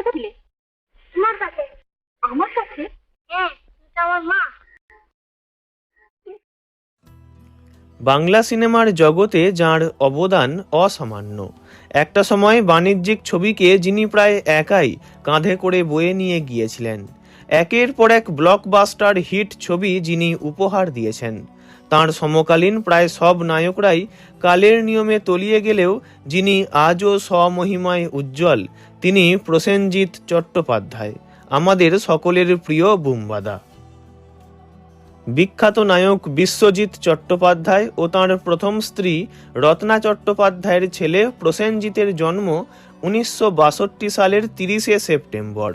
কথা দিলে? তোমার কাছে। আমার কাছে? হ্যাঁ, তুমি আমার মা। বাংলা সিনেমার জগতে যাঁর অবদান অসামান্য। একটা সময় বাণিজ্যিক ছবিকে যিনি প্রায় একাই কাঁধে করে বয়ে নিয়ে গিয়েছিলেন। একের পর এক ব্লকবাস্টার হিট ছবি যিনি উপহার দিয়েছেন। তাঁর সমকালীন প্রায় সব নায়করাই কালের নিয়মে তলিয়ে গেলেও যিনি আজও স্বমহিমায় উজ্জ্বল, তিনি প্রসেনজিৎ চট্টোপাধ্যায়, আমাদের সকলের প্রিয় বুম্বাদা। বিখ্যাত নায়ক বিশ্বজিৎ চট্টোপাধ্যায় ও তাঁর প্রথম স্ত্রী রত্না চট্টোপাধ্যায়ের ছেলে প্রসেনজিতের জন্ম 1962 সালের 30শে সেপ্টেম্বর।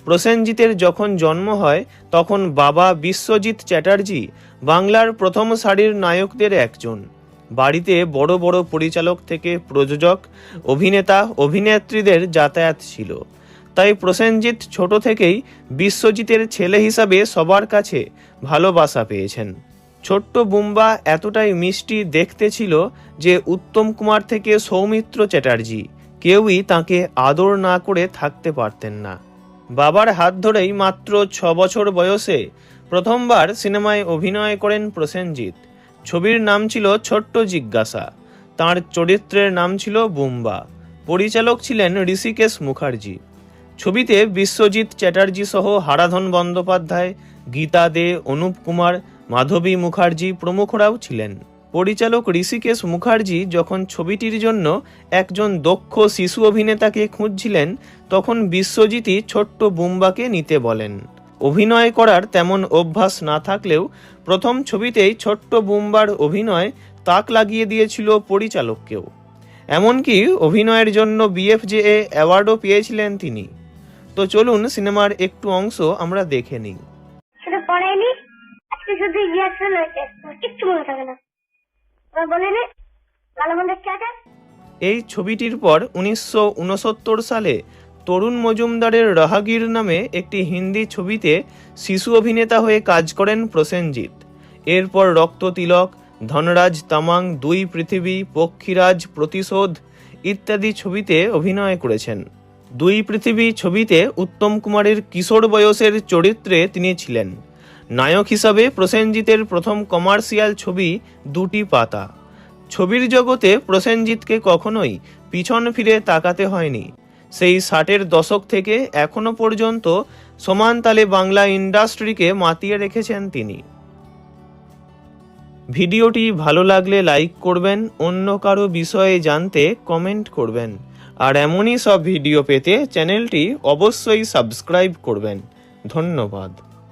প্রসেনজিতের যখন জন্ম হয় তখন বাবা বিশ্বজিৎ চ্যাটার্জি বাংলার প্রথম সারির নায়কদের একজন। বাড়িতে বড় বড় পরিচালক থেকে প্রযোজক, অভিনেতা, অভিনেত্রীদের যাতায়াত ছিল। তাই প্রসেনজিৎ ছোট থেকেই বিশ্বজিতের ছেলে হিসাবে সবার কাছে ভালোবাসা পেয়েছেন। ছোট্ট বুম্বা এতটাই মিষ্টি দেখতে ছিল যে উত্তম কুমার থেকে সৌমিত্র চ্যাটার্জি কেউই তাকে আদর না করে থাকতে পারতেন না। বাবার হাত ধরেই মাত্র 6 বছর বয়সে প্রথমবার সিনেমায় অভিনয় করেন প্রসেনজিৎ। ছবির নাম ছিল ছোট্ট জিজ্ঞাসা, তাঁর চরিত্রের নাম ছিল বুম্বা। পরিচালক ছিলেন ঋষিকেশ মুখার্জি। ছবিতে বিশ্বজিৎ চ্যাটার্জি সহ হারাধন বন্দ্যোপাধ্যায়, গীতা দে, অনুপ কুমার, মাধবী মুখার্জি প্রমুখরাও ছিলেন। পরিচালক ঋষিকেশ মুখার্জি যখন ছবিটির জন্য একজন দক্ষ শিশু অভিনেতাকে খুঁজছিলেন তখন বিশ্বজিৎই ছোট্ট বুম্বাকে নিতে বলেন। অভিনয় করার তেমন অভ্যাস না থাকলেও প্রথম ছবিতেই ছোট্ট বুম্বার অভিনয় তাক লাগিয়ে দিয়েছিল পরিচালককেও। এমনকি অভিনয়ের জন্য BFJA অ্যাওয়ার্ডও পেয়েছিলেন তিনি। তো চলুন সিনেমার একটু অংশ আমরা দেখে নিই। সেটা পড়াইনি, আজকে শুধু রিহার্সাল হয়েছে, কিচ্ছু মনে থাকে না। বলিনি ভালো মন্দ খেয়েছে। এই ছবিটির পর 1969 সালে তরুণ মজুমদারের রাহাগীর নামে একটি হিন্দি ছবিতে শিশু অভিনেতা হয়ে কাজ করেন প্রসেনজিৎ। এরপর রক্ত তিলক, ধনরাজ তামাং, দুই পৃথিবী, পক্ষীরাজ, প্রতিশোধ ইত্যাদি ছবিতে অভিনয় করেছেন। দুই পৃথিবী ছবিতে উত্তম কুমারের কিশোর বয়সের চরিত্রে তিনি ছিলেন। নায়ক হিসাবে প্রসেনজিতের প্রথম কমার্শিয়াল ছবি দুটি পাতা। ছবির জগতে প্রসেনজিৎকে কখনোই পিছন ফিরে তাকাতে হয়নি। সেই 60-এর দশক থেকে এখনো পর্যন্ত সমান তালে বাংলা ইন্ডাস্ট্রিকে মাতিয়ে রেখেছেন তিনি। ভিডিওটি ভালো লাগলে লাইক করবেন, অন্য কারো বিষয়ে জানতে কমেন্ট করবেন, আর এমনই সব ভিডিও পেতে চ্যানেলটি অবশ্যই সাবস্ক্রাইব করবেন। ধন্যবাদ।